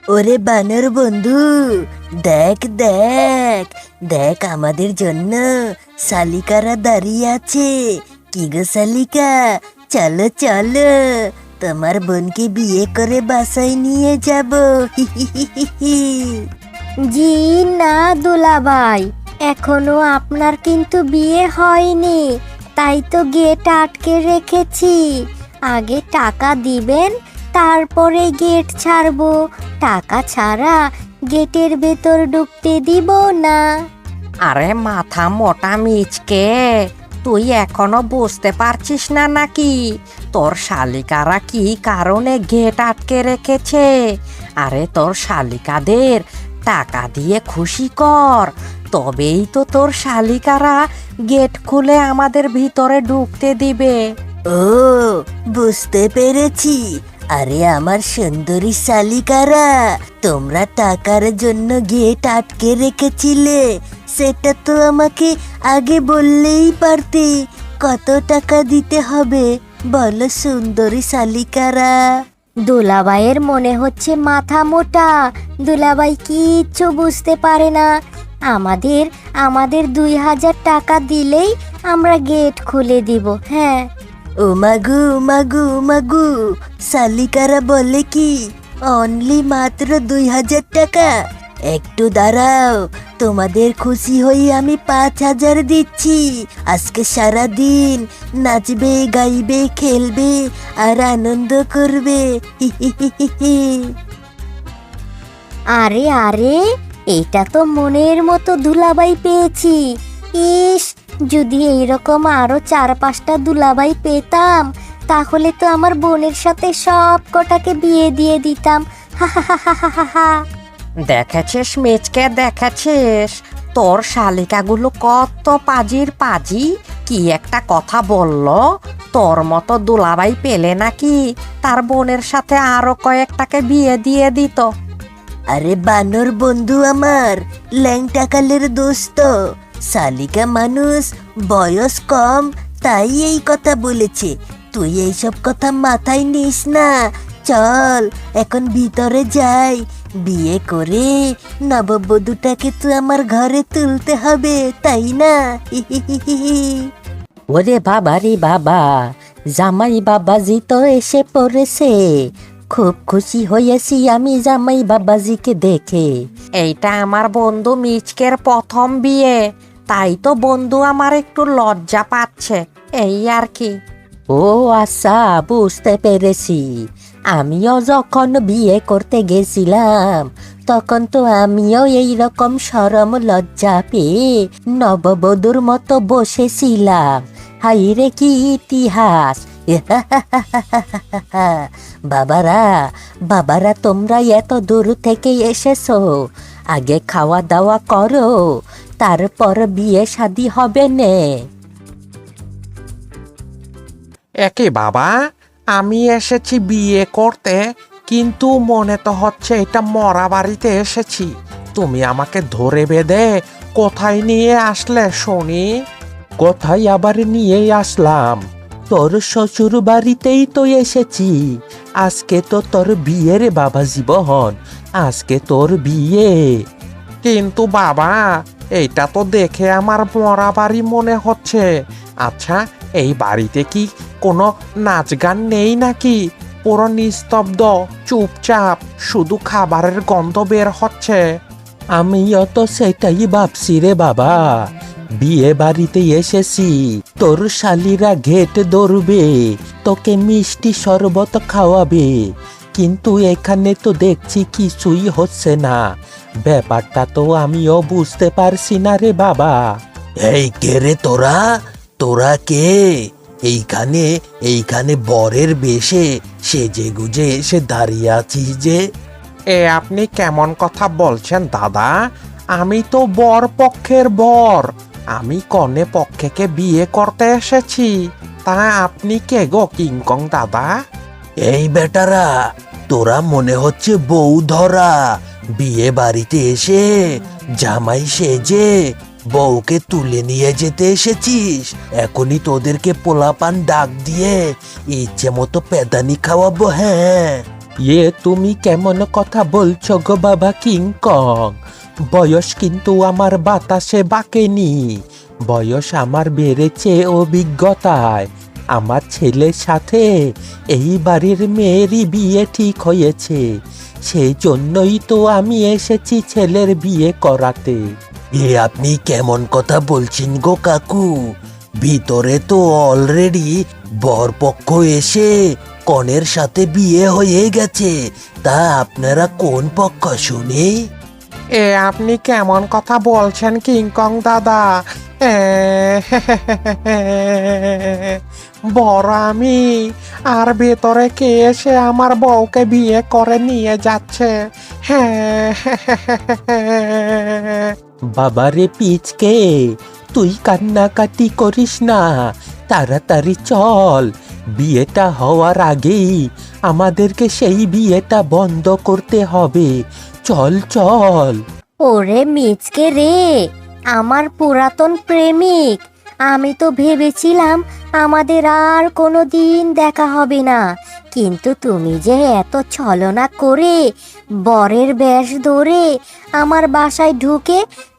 ওরে বানর বন্ধু, দেখ দেখ দেখ, আমাদের জন্য শালিকারা দাঁড়িয়ে আছে। কি গো শালিকা, চলো চলো, তোমার বোনকে বিয়ে করে বাসায় নিয়ে যাব। জি না দুলাভাই, এখনো আপনার কিন্তু বিয়ে হয়নি, তাই তো গেট আটকে রেখেছি। আগে টাকা দিবেন, তারপরে গেট ছাড়বো। টাকা ছাড়া গেটের ভেতর ঢুকতে দিব না। আরে মাথা মোটা মিচকে, তুই এখনো বুঝতে পারছিস না নাকি তোর শালিকারা কি কারণে গেট আটকে রেখেছে? আরে তোর শালিকাদের টাকা দিয়ে খুশি কর, তবেই তো তোর শালিকারা গেট খুলে আমাদের ভিতরে ঢুকতে দিবে। ও, বুঝতে পেরেছি। আরে আমার সুন্দরী শালিকারা, তোমরা টাকার জন্য গেট আটকে রেখেছিলে, সেটা তো আমাকে আগে বললেই পারতে। কত টাকা দিতে হবে বলো সুন্দরী শালিকারা? দুলাভাইয়ের মনে হচ্ছে মাথা মোটা, দুলাভাই কিচ্ছু বুঝতে পারে না। আমাদের আমাদের 2000 টাকা দিলেই আমরা গেট খুলে দিব। হ্যাঁ, ও মাগু মাগু মাগু, শালিকারা বলে কি অনলি মাত্র 2000 টাকা? একটু দাঁড়াও, তোমাদের খুশি হয়ে আমি 5000 দিচ্ছি। আজকে সারা দিন নাচবে, গাইবে, খেলবে আর আনন্দ করবে। আরে আরে, এটা তো মনের মতো দুলাভাই পেয়েছি। ইস, যদি এইরকম আরো 4-5টা দুলাভাই পেতাম, তাহলে তো আমার বোনের সাথে সব কটাকে বিয়ে দিয়ে দিতাম। হা হা হা হা হা হা। দেখেছিস মিচকে, দেখেছিস তোর শালিকাগুলো কত পাজির পাজি? কি একটা কথা বললো, তোর মতো দুলাভাই পেলে নাকি তার বোনের সাথে আরো কয়েকটাকে বিয়ে দিয়ে দিত। আরে বানর বন্ধু আমার, ল্যাংটা কালের দোস্ত, শালিকা মানুষ, বয়স কম, তাই এই কথা বলেছে। তুই এইসব কথা মাথায় নিস না। চল এখন ভিতরে যাই, বিয়ে করে নববধূটাকে তো আমার ঘরে তুলতে হবে, তাই না? ওরে বাবা রে বাবা, জামাই বাবাজি তো এসে পড়েছে। খুব খুশি হয়েছি আমি জামাই বাবাজিকে দেখে। এইটা আমার বন্ধু মিচকের প্রথম বিয়ে, তাই তো বন্ধু আমার একটু লজ্জা পাচ্ছে, এই আর কি। ও আচ্ছা, বুঝতে পেরেছি। আমিও যখন বিয়ে করতে গেছিলাম, তখন তো আমিও এইরকম শরম লজ্জা পেয়ে নববধূর মতো বসেছিলাম। হাইরে কি ইতিহাস! বাবারা বাবারা, তোমরা এত দূর থেকে এসেছো, আগে খাওয়া দাওয়া করো, তারপর বিয়ে শাদী হবে নে। একে বাবা, আমি এসেছি বিয়ে করতে, কিন্তু মনে তো হচ্ছে এটা মরা বাড়িতে এসেছি। তুমি আমাকে ধরে বেঁধে কোথায় নিয়ে আসলে শুনি? কোথায় আবার নিয়ে আসলাম? তোর শ্বশুর বাড়িতেই তো এসেছি। আজকে তো তোর বিয়ে রে বাবা জীবন, আজকে তোর বিয়ে। কিন্তু বাবা, এইটা তো দেখে আমার মরা বাড়ি মনে হচ্ছে। আচ্ছা, এই বাড়িতে কি কোনো নাচ গান নেই নাকি? পুরো নিস্তব্ধ, চুপচাপ, শুধু খাবারের গন্ধ বের হচ্ছে। আমিও তো সেটাই ভাবছি রে বাবা। বিয়ে বাড়িতে এসেছি, তোর শালিরা ঘেট ধরবে, তোকে মিষ্টি শরবত খাওয়াবে, কিন্তু এখানে তো দেখছি কিছুই হচ্ছে না। ব্যাপারটা তো আমিও বুঝতে পারছি না রে বাবা। এই কে রে তোরা? তোরা কে? এইখানে এইখানে বরের বেশে সেজে গুজে এসে দাঁড়িয়ে আছিস যে? আপনি কেমন কথা বলছেন দাদা? আমি তো বর পক্ষের বর, আমি কনে পক্ষেকে বিয়ে করতে এসেছি। তা আপনি কে গো কিংকং দাদা? এই বেটারা, তোরা মনে হচ্ছে বউ ধরা, বিয়ে বাড়িতে এসে জামাই সেজে বউকে তুলে নিয়ে যেতে এসেছিস। এখনই তোদেরকে পোলাপান ডাক দিয়ে ইচ্ছে মতো পেদানি খাওয়াবো। হ্যাঁ, তুমি কেমন কথা বলছো গো বাবা কিংকং? বয়স কিন্তু আমার বাতাসে বাকেনি, বয়স আমার বেড়েছে অভিজ্ঞতায়। আমার ছেলের সাথে এই বাড়ির মেয়েরই বিয়ে ঠিক হয়েছে, সেই জন্যই তো আমি এসেছি ছেলের বিয়ে করাতে। আপনি কেমন কথা বলছেন গো কাকু? ভিতরে তো অলরেডি বরপক্ষ এসে কনের সাথে বিয়ে হয়ে গেছে। তা আপনারা কোন পক্ষ শুনি? আপনি কেমন কথা বলছেন কিংকং দাদা? বড় আমি, আর ভেতরে কে এসে আমার বউকে বিয়ে করে নিয়ে যাচ্ছে? বাবারে পিচকে, তুই কান্নাকাটি করিস না, তাড়াতাড়ি চল। বিয়েটা হওয়ার আগেই আমাদেরকে সেই বিয়েটা বন্ধ করতে হবে। চল চল। ওরে মিচকে রে, আমার পুরাতন প্রেমিক, আমি তো ভেবেছিলাম আমাদের আর কোনো দিন দেখা হবে না, কিন্তু তুমি যে এত ছলনা করে বরের বেশ ধরে আমার বাসায় ঢুকে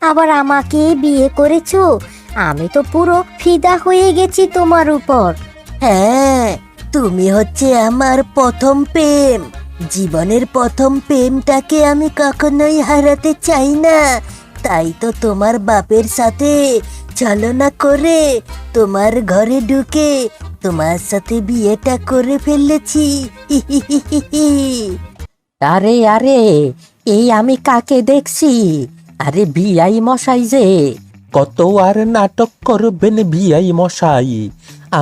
আবার আমাকেই বিয়ে করেছো। আমি তো পুরো ফিদা হয়ে গেছি তোমার উপর। হ্যাঁ, তুমি হচ্ছে আমার প্রথম প্রেম। জীবনের প্রথম প্রেমটাকে আমি কখনোই হারাতে চাই না। তাই তো তোমার বাপের সাথে ছলনা করে তোমার ঘরে ঢুকে তোমার সাথে বিয়েটা করে ফেলেছি। আরে আরে, এই আমি কাকে দেখছি? আরে বিআই মশাই যে। কত আর নাটক করবেন বিআই মশাই?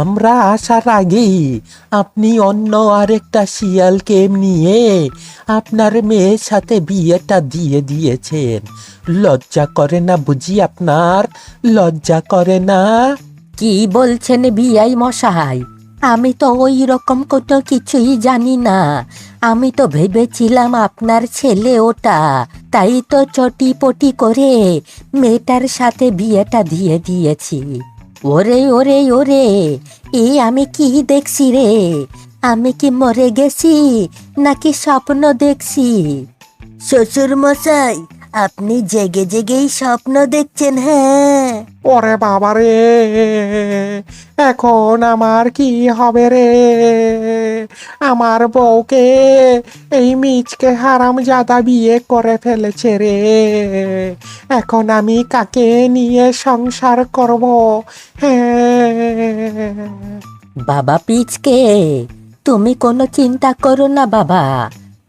আমরা আসার আগেই আপনি অন্য আরেকটা শিয়ালকে নিয়ে আপনার মেয়ের সাথে বিয়েটা দিয়ে দিয়েছেন। লজ্জা করে না বুঝি আপনার? লজ্জা করে না? কি বলছেন বিআই মশাই? আমি তো ওই রকম কোনো কিছুই জানি না। আমি তো ভেবেছিলাম আপনার ছেলে ওটা, তাই তো চটিপটি করে মেয়েটার সাথে বিয়েটা দিয়ে দিয়েছি। ওরে ওরে ওরে, এই আমি কি দেখছি রে? আমি কি মরে গেছি নাকি স্বপ্ন দেখছি? শ্বশুর মশাই, আপনি জেগে জেগেই স্বপ্ন দেখছেন। হ্যাঁ, ওরে বাবা রে, এখন আমার কি হবে রে? আমার বউকে এই মিচকে হারামজাদা বিয়ে করে ফেলেছে রে। এখন আমি কাকে নিয়ে সংসার করব? হ্যাঁ, বাবা পিচকে, তুমি কোনো চিন্তা করো না বাবা,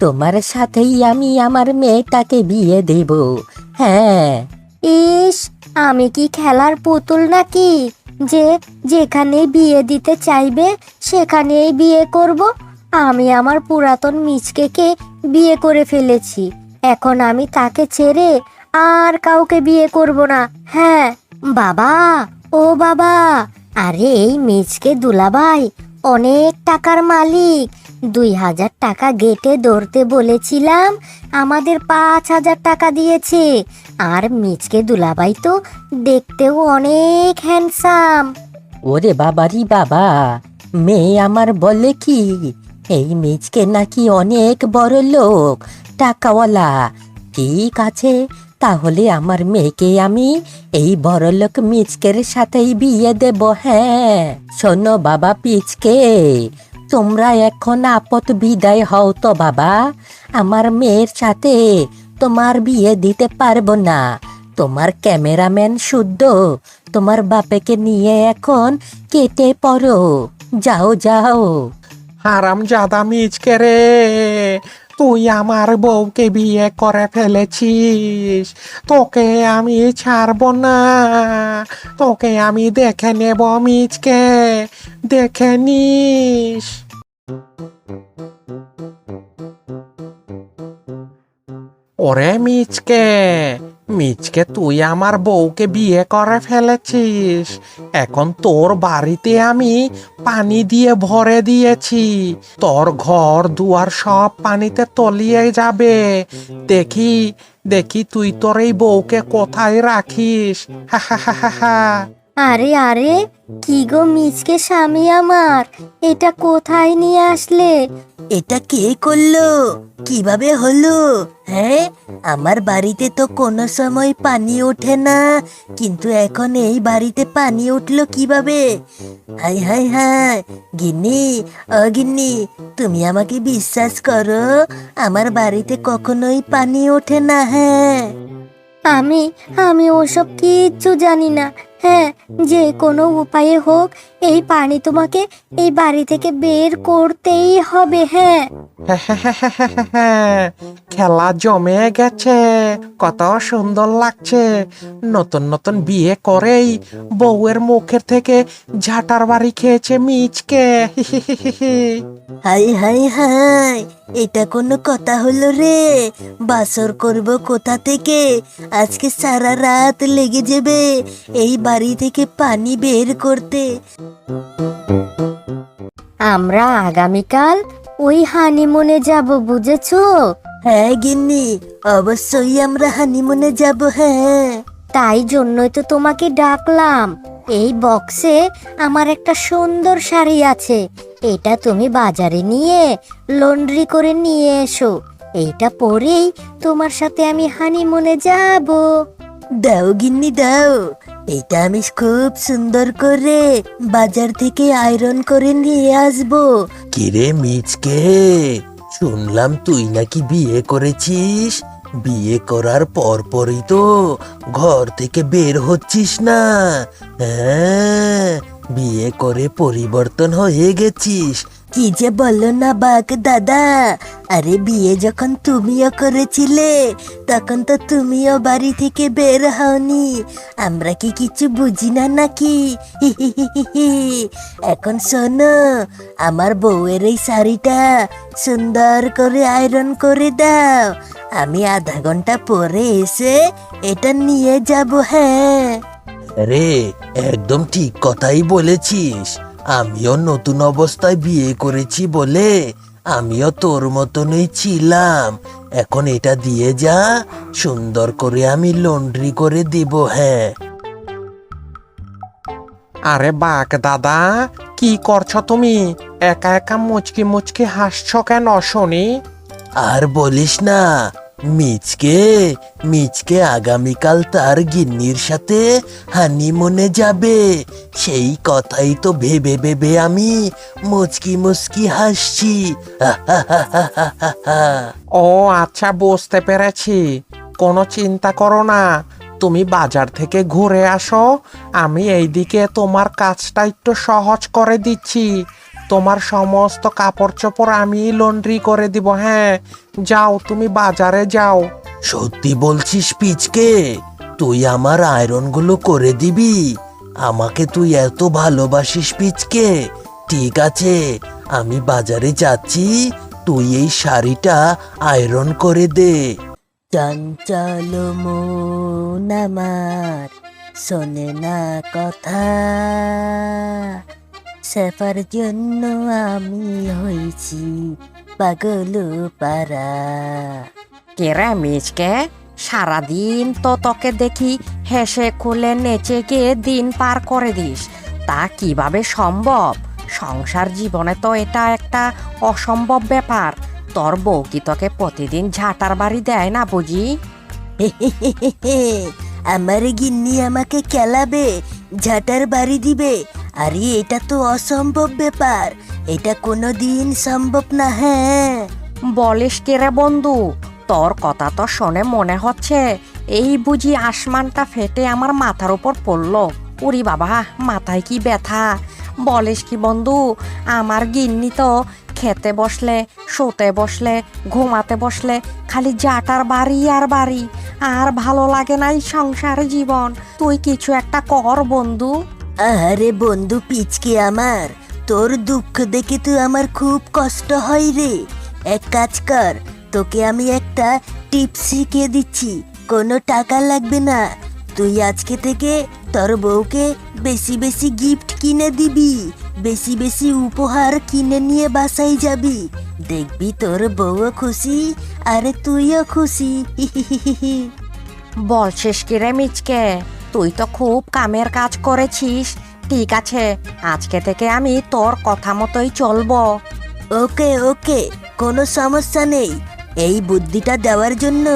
তোমার সাথেই আমি আমার মেয়েটাকে বিয়ে দেব। হ্যাঁ। ইস, আমি কি খেলার পুতুল নাকি যে যেখানে বিয়ে দিতে চাইবে সেখানেই বিয়ে করব? আমি আমার পুরাতন মিচকেকে বিয়ে করে ফেলেছি, এখন আমি তাকে ছেড়ে আর কাউকে বিয়ে করব না। হ্যাঁ বাবা, ও বাবা, আরে এই মিচকে দুলাভাই অনেক টাকার মালিক। 2000 টাকা গেটে ধরতে বলেছিলাম, আমাদের 5000 টাকা দিয়েছে। আর মিচকে দুলাভাই তো দেখতেও অনেক হ্যান্ডসাম। ওরে বাবারি বাবা, মেয়ে আমার বলে কি এই মিচকে নাকি অনেক বড় লোক, টাকাওয়ালা। ঠিক আছে, তাহলে আমার মেয়েকে আমি এই বড়লোক মিচকের সাথেই বিয়ে দেব। হ্যাঁ, শোনো বাবা পিচকে, তোমরা এখন আপদ বিদায় হও তো বাবা। আমার মেয়ের সাথে তোমার বিয়ে দিতে পারবো না। তোমার ক্যামেরাম্যান শুদ্ধ তোমার বাপেকে নিয়ে এখন কেটে পড়ো। যাও যাও। হারামজাদা মিচকে রে, তুই আমার বউকে বিয়ে করে ফেলেছিস। তোকে আমি ছাড়বো না, তোকে আমি দেখে নেব মিচকে, দেখে নিস। ওরে মিচকে, মিচকে তুই আমার বউকে বিয়ে করে ফেলেছিস। এখন তোর বাড়িতে আমি পানি দিয়ে ভরে দিয়েছি, তোর ঘর দুয়ার সব পানিতে তলিয়ে যাবে। দেখি দেখি তুই তোর এই বউকে কোথায় রাখিস। হা হা হা হা হা। আরে আরে, কি গো মিচকে স্বামী আমার, এটা কোথায় নিয়ে আসলে? এটা কে করলো? কিভাবে হলো? হ্যাঁ, আমার বাড়িতে তো কোনো সময় পানি ওঠে না, কিন্তু এখন এই বাড়িতে পানি উঠলো কিভাবে? হাই হাই হাই, গিন্নি, ও গিন্নি, তুমি আমাকে বিশ্বাস করো, আমার বাড়িতে কখনোই পানি ওঠে না। হ্যাঁ, আমি আমি ওসব কিচ্ছু জানি না। হ্যাঁ, যে কোনো উপায়ে হোক এই পানি তোমাকে এই বাড়ি থেকে বের করতেই হবে। হ্যাঁ, খেলা জমে গেছে, কত সুন্দর লাগছে। নতুন নতুন বিয়ে করেই বউয়ের মুখের থেকে ঝাঁটার বাড়ি খেয়েছে মিচকে। হাই হাই হাই, এটা কোনো কথা হলো রে? বাসর করব কোথা থেকে? আজকে সারা রাত লেগে যাবে এই বাড়ি থেকে পানি বের করতে। আমরা আগামীকাল ওই হানিমুনে যাব, বুঝেছো? হ্যাঁ গিন্নি, অবশ্যই আমরা হানিমুনে যাব। হ্যাঁ, তাই জন্যই তো তোমাকে ডাকলাম। এই বক্সে আমার একটা সুন্দর শাড়ি আছে, এটা তুমি বাজারে নিয়ে লন্ড্রি করে নিয়ে এসো। এইটা পরেই তোমার সাথে আমি হানিমুনে যাব। দাও গিন্নি দাও, এটা আমি খুব সুন্দর করে বাজার থেকে আয়রন করে নিয়ে আসবো। কিরে মিচকে, শুনলাম তুই নাকি বিয়ে করেছিস। বিয়ে করার পরপরই তো ঘর থেকে বের হচ্ছিস না। হ্যাঁ, বিয়ে করে পরিবর্তন হয়ে গেছিস। কি যে বলো না বাক দাদা, আরে বিয়ে যখন তুমিও করেছিলে তখন তো তুমিও বাড়ি থেকে বের হওনি। আমরা কি কিছু বুঝি না নাকি? এখন শোনো, আমার বউয়ের এই শাড়িটা সুন্দর করে আয়রন করে দাও, আমি আধা ঘন্টা পরে এসে এটা নিয়ে যাব। হ্যাঁ, রে, একদম ঠিক কথাই বলেছিস। আমিও নতুন অবস্থায় বিয়ে করেছি বলে আমিও তোর মতনই ছিলাম। এখন এটা দিয়ে যা, সুন্দর করে আমি লন্ড্রি করে দিব। হ্যাঁ, আরে বাক দাদা, কি করছো তুমি? একা একা মুচকি মুচকি হাসছো কেন শুনি? আর বলিস না, মিচকে মিচকে আগামীকাল তার গিন্নির সাথে হানিমুনে যাবে। সেই কথাই তো ভেবে ভেবে আমি মুচকি মুচকি হাসছি। ও আচ্ছা, বুঝতে পেরেছি। কোনো চিন্তা করো না, তুমি বাজার থেকে ঘুরে আসো, আমি এইদিকে তোমার কাজটা একটু সহজ করে দিচ্ছি। তোমার সমস্ত কাপড় চোপড় আমি লন্ড্রি করে দিব। হ্যাঁ, যাও, তুমি বাজারে যাও। সত্যি বলছিস পিচকে? তুই আমার আয়রনগুলো করে দিবি? আমাকে তুই এত ভালোবাসিস পিচকে? ঠিক আছে, আমি বাজারে যাচ্ছি, তুই এই শাড়িটা আয়রন করে দে। চঞ্চল মন আমার শোনে না কথা, সেফার জন্য আমি হয়েছি পাগল পারা। কেরে মিচকে, সারাদিন তো তোকে দেখি হেসে খুলে নেচে গিয়ে দিন পার করে দিস, তা কিভাবে সম্ভব? সংসার জীবনে তো এটা একটা অসম্ভব ব্যাপার। তোর বউ কি তোকে প্রতিদিন ঝাঁটার বাড়ি দেয় না বুঝি? আমার গিন্নি আমাকে খেলাবে, ঝাঁটার বাড়ি দিবে? আরে এটা তো অসম্ভব ব্যাপার, এটা কোনো দিন সম্ভব না। হ্যাঁ, বলিস কেরে বন্ধু, তোর কথা তো শুনে মনে হচ্ছে এই বুঝি আসমানটা ফেটে আমার মাথার উপর পড়লো। উরি বাবা, মাথায় কি ব্যথা! বলিস কি বন্ধু, আমার গিন্নি তো খেতে বসলে, শুতে বসলে, ঘুমাতে বসলে খালি জাটার বাড়ি আর বাড়ি। আর ভালো লাগে না এই সংসার জীবন। তুই কিছু একটা কর বন্ধু। আরে বন্ধু পিচকে আমার, তোর দুঃখ দেখে তো আমার খুব কষ্ট হয় রে। এক কাজ কর, তোকে আমি একটা টিপস শিখিয়ে দিচ্ছি, কোনো টাকা লাগবে না। তুই আজকে থেকে তোর বউকে বেশি বেশি গিফট কিনে দিবি, বেশি বেশি উপহার কিনে নিয়ে বাসায় যাবি, দেখবি তোর বউও খুশি আরে তুইও খুশি। বলছিস কি রে মিচকে? তুই তো খুব কামের কাজ করেছিস। ঠিক আছে, আজকে থেকে আমি তোর কথা মতোই চলবো। ওকে ওকে, কোনো সমস্যা নেই। এই বুদ্ধিটা দেওয়ার জন্য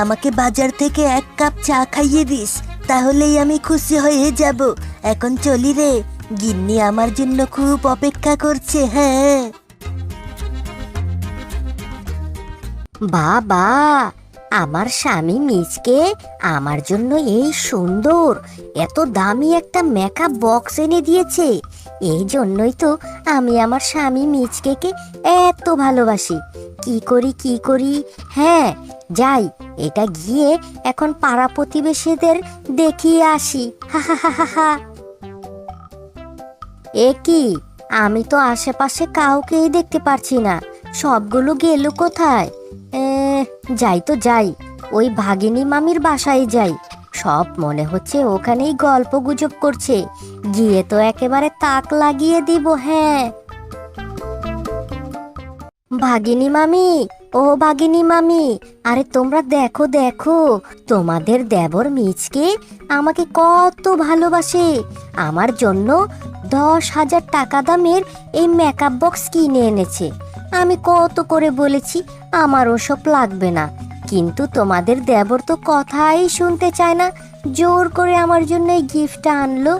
আমাকে বাজার থেকে 1 কাপ চা খাইয়ে দিস, তাহলেই আমি খুশি হয়ে যাব। এখন চলি রে, গিন্নি আমার জন্য খুব অপেক্ষা করছে। হ্যাঁ বাবা, আমার স্বামী মিচকে আমার জন্য এই সুন্দর এত দামি একটা মেকআপ বক্স এনে দিয়েছে। এই জন্যই তো আমি আমার স্বামী মিচকেকে এত ভালোবাসি। কি করি, হ্যাঁ যাই, এটা গিয়ে এখন পাড়া প্রতিবেশীদের দেখিয়ে আসি। হা হা হা হা হা। এ কি, আমি তো আশেপাশে কাউকেই দেখতে পারছি না, সবগুলো গেল কোথায়? যাই, ওই ভাগিনী মামির বাসায় যাই। সব মনে হচ্ছে ওখানেই গল্প গুজব করছে, গিয়ে তো একেবারে তাক লাগিয়ে দিব। হ্যাঁ ভাগিনী মামি, ও ভাগিনী মামি, আরে তোমরা দেখো দেখো, তোমাদের দেবর মিচকে আমাকে কত ভালোবাসে। আমার জন্য 10,000 টাকা দামের এই মেকআপ বক্স কিনে এনেছে। আমি কত করে বলেছি আমার ওসব লাগবে না, কিন্তু তোমাদের দেবর তো কথাই শুনতে চায় না, জোর করে আমার জন্য এই গিফটটা আনলো।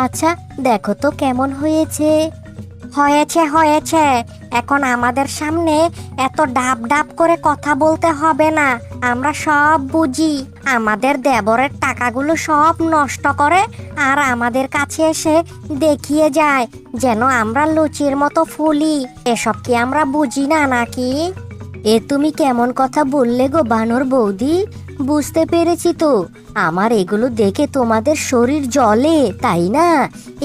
আচ্ছা দেখো তো কেমন হয়েছে। হয়েছে, এখন আমাদের সামনে এত ডাব ডাব করে কথা বলতে হবে না, আমরা সব বুঝি। আমাদের দেবরের টাকাগুলো সব নষ্ট করে আর আমাদের কাছে এসে দেখিয়ে যায় যেন আমরা লুচির মতো ফুলি। এসব কি আমরা বুঝি না নাকি? এ তুমি কেমন কথা বললে গো বানর বৌদি? বুঝতে পেরেছি তো, আমার এগুলো দেখে তোমাদের শরীর জ্বলে, তাই না?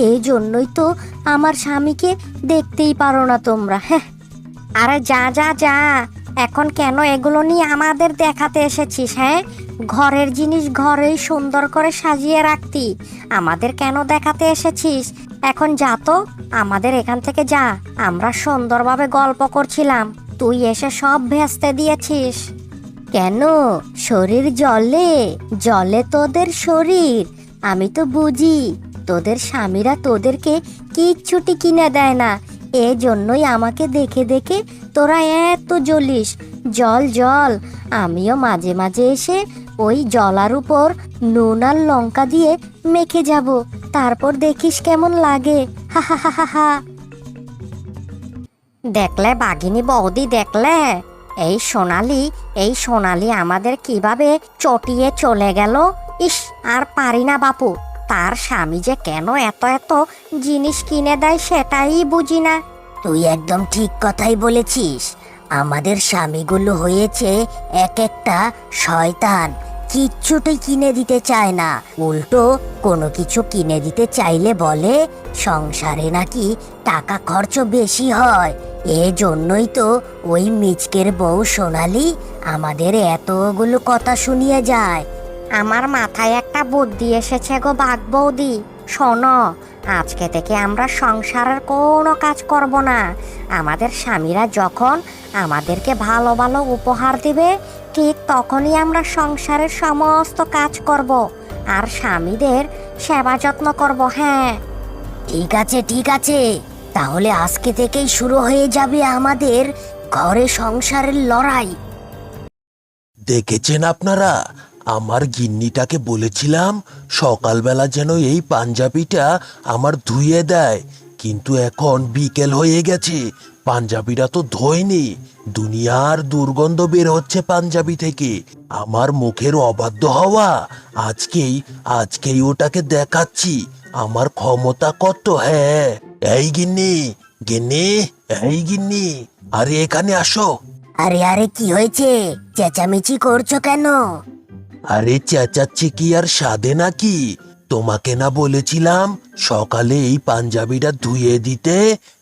এই জন্যই তো আমার স্বামীকে দেখতেই পারো না তোমরা। হ্যাঁ, আরে যা, এখন কেন এগুলো নিয়ে আমাদের দেখাতে এসেছিস? হ্যাঁ, ঘরের জিনিস ঘরেই সুন্দর করে সাজিয়ে রাখতি, আমাদের কেন দেখাতে এসেছিস? এখন যা তো, আমাদের এখান থেকে যা। আমরা সুন্দরভাবে গল্প করছিলাম, তুই এসে সব ভেস্তে দিয়েছিস। কেন শরীর জলে তোদের শরীর? আমি তো বুঝি তোদের স্বামীরা তোদেরকে কিচ্ছুটি কিনে দেয় না, এজন্যই আমাকে দেখে দেখে তোরা এত জ্বলিস। জল, আমিও মাঝে মাঝে এসে ওই জলার উপর নুন আর লঙ্কা দিয়ে মেখে যাব, তারপর দেখিস কেমন লাগে। হা হা হা হা হা। দেখলে বাঘিনী বৌদি, দেখলে এই সোনালি আমাদের কিভাবে চটিয়ে চলে গেল। ইস, আর পারি না বাপু, তার স্বামী যে কেন এত জিনিস কিনে দেয় সেটাই বুঝি না। তুই একদম ঠিক কথাই বলেছিস। আমাদের স্বামীগুলো হয়েছে এক একটা শয়তান, কিচ্ছুটি কিনে দিতে চায় না, উল্টো কোনো কিছু কিনে দিতে চাইলে বলে সংসারে নাকি টাকা খরচ বেশি হয়। এজন্যই তো ওই মিচকের বউ সোনালি আমাদের এতগুলো কথা শুনিয়ে যায়। আমার মাথায় একটা বুদ্ধি এসেছে গো বাঘ বৌদি। শোনো, আজকে থেকে আমরা সংসারের কোনো কাজ করব না। আমাদের স্বামীরা যখন আমাদেরকে ভালো ভালো উপহার দিবে, ঠিক তখনই আমরা সংসারের সমস্ত কাজ করব আর স্বামীদের সেবা যত্ন করব। হ্যাঁ ঠিক আছে, তাহলে আজকে থেকেই শুরু হয়ে যাবে আমাদের ঘরে সংসারের লড়াই। দেখেছেন আপনারা, আমার গিন্নিটাকে বলেছিলাম সকালবেলা যেন এই পাঞ্জাবিটা আমার ধুয়ে দেয়, কিন্তু এখন বিকেল হয়ে গেছে, পাঞ্জাবিটা তো ধোয়নি। দুনিয়ার দুর্গন্ধ বের হচ্ছে পাঞ্জাবি থেকে। আমার মুখের অবাধ্য হওয়া, আজকেই ওটাকে দেখাচ্ছি আমার ক্ষমতা কত। হ্যাঁ, এই গিন্নি, আরে এখানে আসো। আরে কি হয়েছে? চেঁচামেচি করছো কেন? আরে চেঁচাচ্ছি কি আর সাধে নাকি? তোমাকে না বলেছিলাম সকালে এই পাঞ্জাবিটা ধুয়ে দিতে,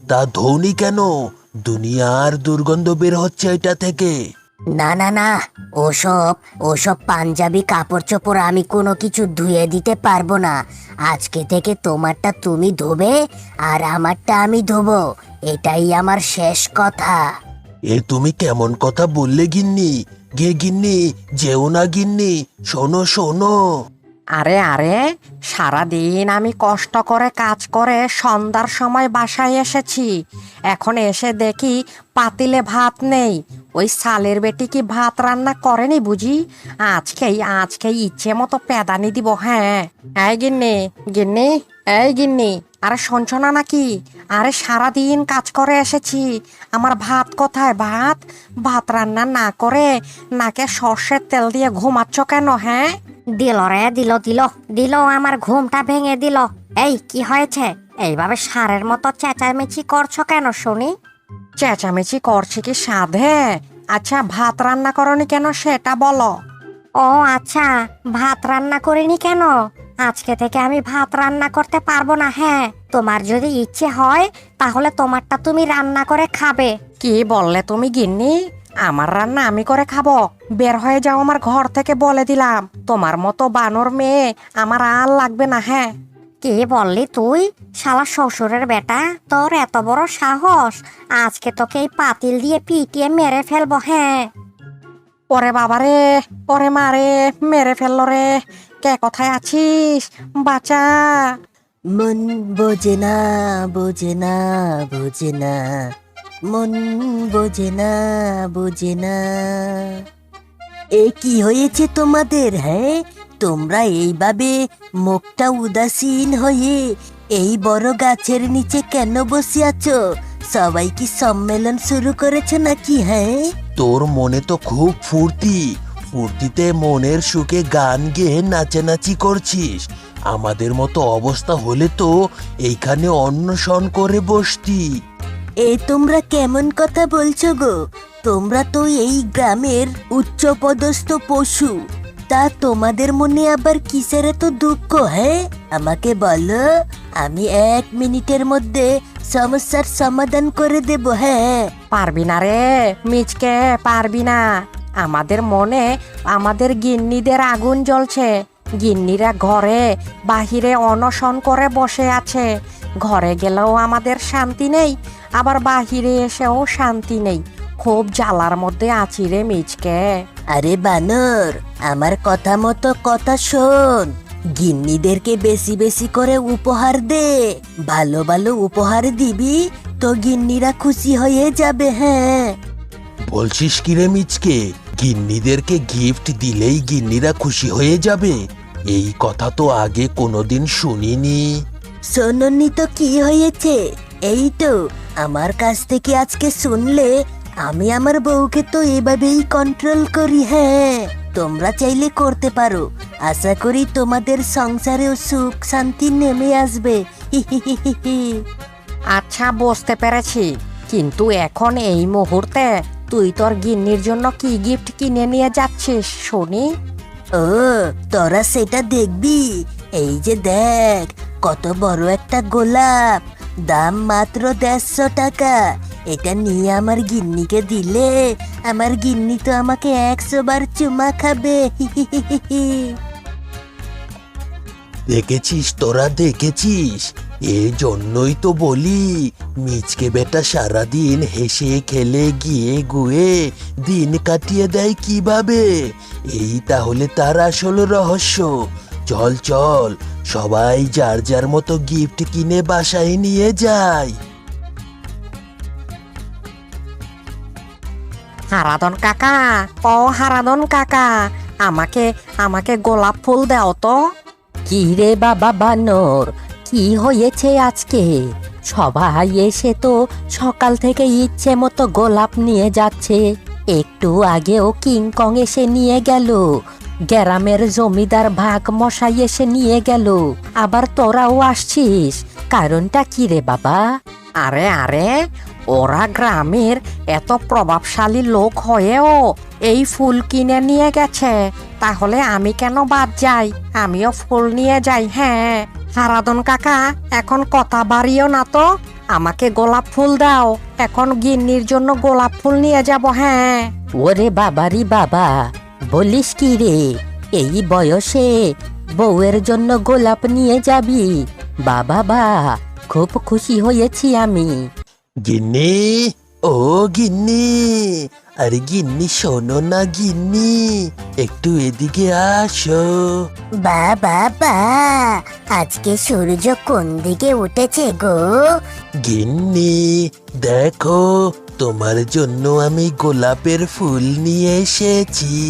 তা ধোনি কেন? দুনিয়ার দুর্গন্ধ বের হচ্ছে এটা থেকে। না, ওসব পাঞ্জাবি কাপড় চোপড় আমি কোনো কিছু ধুয়ে দিতে পারবো না। আজকে থেকে তোমারটা তুমি ধোবে আর আমারটা আমি ধোবো, এটাই আমার শেষ কথা। এ তুমি কেমন কথা বললে গিন্নি? গিন্নি, যেও না গিন্নি, শোনো। আরে আরে, সারাদিন আমি কষ্ট করে কাজ করে সন্ধ্যার সময় বাসায় এসেছি। এখন এসে দেখি পাতিলে ভাত নেই। ওই সালের বেটি কি ভাত রান্না করেনি বুঝি? আজকেই ইচ্ছে মতো পেদানি দিব। হ্যাঁ, এই গিন্নি, গিন্নি, এই গিন্নি, আরে শুনছো না নাকি? আরে সারাদিন কাজ করে এসেছি, আমার ভাত কোথায়? ভাত ভাত রান্না না করে নাকে সর্ষের তেল দিয়ে ঘুমাচ্ছ কেন? হ্যাঁ, দিল রে, দিল, আমার ঘুমটা ভেঙে দিল। এই কি হয়েছে? এইভাবে ষাঁড়ের মতো চেঁচামেচি করছো কেন শুনি? চেঁচামেচি করছে কি সাধে? আচ্ছা, ভাত রান্না করনি কেন সেটা বলো। ও আচ্ছা, ভাত রান্না করিনি কেন? আজকে থেকে আমি ভাত রান্না করতে পারবো না। হ্যাঁ, তোমার যদি ইচ্ছে হয় তাহলে তোমারটা তুমি রান্না করে খাবে। কি বললে তুমি গিন্নি? আমার রান্না আমি করে খাবো? বের হয়ে যাও আমার ঘর থেকে, বলে দিলাম। তোমার মতো বানর মেয়ে আমার আর লাগবে না। হ্যাঁ, কি বললি তুই? শালা শ্বশুরের বেটা, তোর এত বড় সাহস! আজকে তোকে এই পাতিল দিয়ে পিটিয়ে মেরে ফেলবো। হ্যাঁ, ওরে বাবারে, ওরে মারে, মেরে ফেললো রে। কে কোথায় আছিস? বাঁচা। মন বোঝে না, বোঝে না, বোঝে না, মন বোঝে না, বোঝে না। এ কি হয়েছে তোমাদের? হ্যাঁ, তোমরা এইভাবে মুখটা উদাসীন হয়ে এই বড় গাছের নিচে কেন বসে আছো? সবাই কি সম্মেলন শুরু করেছে নাকি? হ্যাঁ, তোর মনে তো খুব ফুর্তিতে মনের সুখে গান গেয়ে নাচানাচি করছিস। আমাদের মতো অবস্থা হলে তো এইখানে অন্নশন করে বসতি। এ তোমরা কেমন কথা বলছো গো? তোমরা তো এই গ্রামের উচ্চপদস্থ পশু। তা তোমাদের মনে আবার কিসের এত দুঃখ? হ্যাঁ, আমাকে বলো, আমি 1 মিনিটের মধ্যে সমস্যার সমাধান করে দেব। হ্যাঁ, পারবি না রে মিচকে, পারবি না। আমাদের মনে আমাদের গিন্নিদের আগুন জ্বলছে। গিন্নিরা ঘরে বাহিরে অনশন করে বসে আছে। ঘরে গেলেও আমাদের শান্তি নেই, আবার বাহিরে এসেও শান্তি নেই। খুব জ্বালার মধ্যে আছি রে মিচকে। আরে বানর, আমার কথা মতো কথা শোন। গিন্নিদেরকে বেশি বেশি করে উপহার দে। ভালো ভালো উপহার দিবি তো গিন্নিরা খুশি হয়ে যাবে। হ্যাঁ, বলছিস কি রে মিচকে? গিন্নিদেরকে গিফট দিলেই গিন্নিরা খুশি হয়ে যাবে? এই কথা তো আগে কোনোদিন শুনিনি। শোননি তো কি হয়েছে? এই তো আমার কাছ থেকে আজকে শুনলে। আমি আমার বউকে তো এভাবেই কন্ট্রোল করি। হ্যাঁ, তোমরা চাইলে করতে পারো। আশা করি তোমাদের সংসারেও সুখ শান্তি নেমে আসবে। আচ্ছা, বুঝতে পেরেছি। কিন্তু এখন এই মুহূর্তে তুই তোর গিন্নির জন্য কি গিফট কিনে নিয়ে যাচ্ছিস শুনি? ও, তোরা সেটা দেখবি? এই যে দেখ, কত বড় একটা গোলাপ, দাম মাত্র 150 টাকা। এটা নিয়ে আমার গিন্নিকে দিলে আমার গিন্নি তো আমাকে 100 বার চুমা খাবে। দেখেছিস তোরা, দেখেছিস? এই জন্যই তো বলি, মিচকে বেটা সারাদিন হেসে খেলে গিয়ে গুয়ে দিন কাটিয়ে দেয় কিভাবে। এই তাহলে তার আসল রহস্য। চল চল, সবাই যার যার মতো গিফট কিনে বাসায় নিয়ে যায়। হারাদন কাকা, ও হারাদন কাকা, আমাকে আমাকে গোলাপ ফুল দাও তো। কি রে বাবা বানর, কি হয়েছে আজকে? সবাই এসে তো সকাল থেকে ইচ্ছে মতো গোলাপ নিয়ে যাচ্ছে। একটু আগেও কিংকং এসে নিয়ে গেল, গ্রামের জমিদার ভাগ মশাই এসে নিয়ে গেল, আবার তোরাও আসছিস। কারণটা কি রে বাবা? আরে আরে, ওরা গ্রামের এত প্রভাবশালী লোক হয়েও এই ফুল কিনে নিয়ে গেছে, তাহলে আমি কেন বাদ যাই? আমিও ফুল নিয়ে যাই। হ্যাঁ, হারাদন কাকা, এখন কথা বাড়িও না তো, আমাকে গোলাপ ফুল দাও। এখন গিন্নির জন্য গোলাপ ফুল নিয়ে যাব। হ্যাঁ। ওরে বাবারি বাবা, বলিস কি রে? এই বয়সে বউয়ের জন্য গোলাপ নিয়ে যাবি? বাবা বা, খুব খুশি হয়েছি আমি। গিন্নি, ও গিন্নি, আরে গিন্নি শোনো না গিন্নি, একটু এদিকে আসো। বা বা বা, আজকে সূর্য কোন দিকে উঠেছে গো? গিন্নি দেখো, তোমার জন্য আমি গোলাপের ফুল নিয়ে এসেছি।